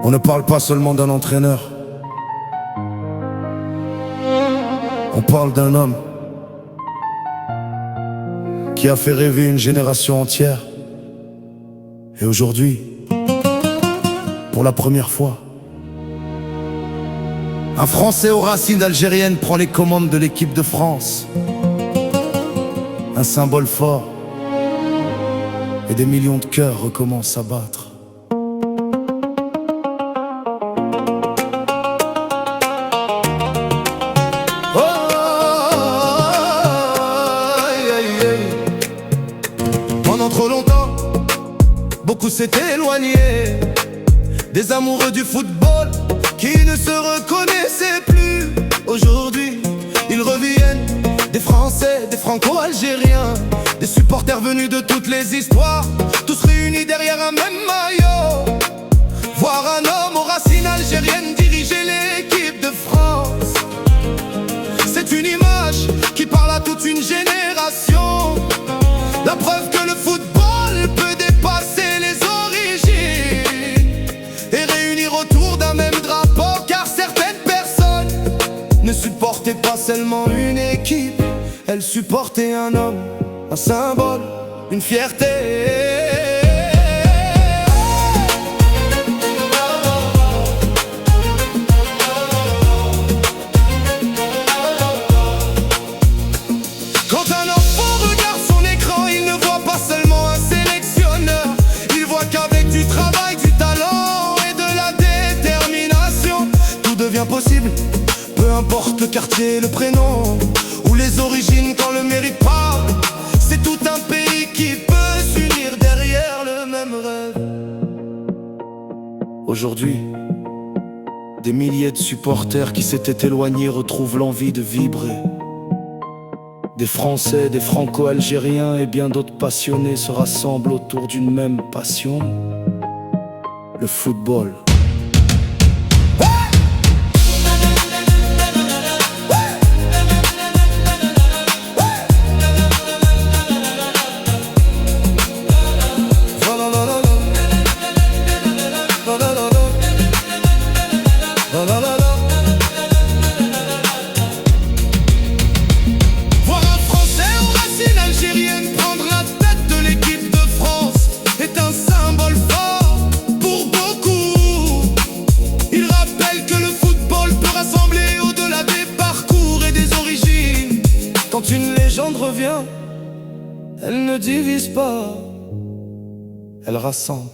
On ne parle pas seulement d'un entraîneur. On parle d'un homme qui a fait rêver une génération entière. Et aujourd'hui, pour la première fois, un Français aux racines algériennes prend les commandes de l'équipe de France. Un symbole fort, et des millions de cœurs recommencent à battre. Pendant trop longtemps, beaucoup s'étaient éloignés des amoureux du football qui ne se reconnaissaient plus. Aujourd'hui, ils reviennent, des Français, des Franco-Algériens, des supporters venus de toutes les histoires, tous réunis derrière un même maillot. Voir un homme aux racines algériennes diriger l'équipe de France, c'est une image qui parle à toute une génération. La preuve que le football peut dépasser les origines et réunir autour d'un même drapeau, car certaines personnes ne supportaient pas seulement une équipe, elles supportaient un homme, un symbole, une fierté. Quand un enfant regarde son écran, il ne voit pas seulement un sélectionneur, il voit qu'avec du travail, du talent et de la détermination, tout devient possible, peu importe le quartier, le prénom ou les origines. Quand le mérite parle, c'est tout un pays qui peut s'unir derrière le même rêve. Aujourd'hui, des milliers de supporters qui s'étaient éloignés retrouvent l'envie de vibrer. Des Français, des Franco-Algériens et bien d'autres passionnés se rassemblent autour d'une même passion, le football. Voir un Français aux racines algériennes prendre la tête de l'équipe de France est un symbole fort pour beaucoup. Il rappelle que le football peut rassembler au-delà des parcours et des origines. Quand une légende revient, elle ne divise pas, elle rassemble.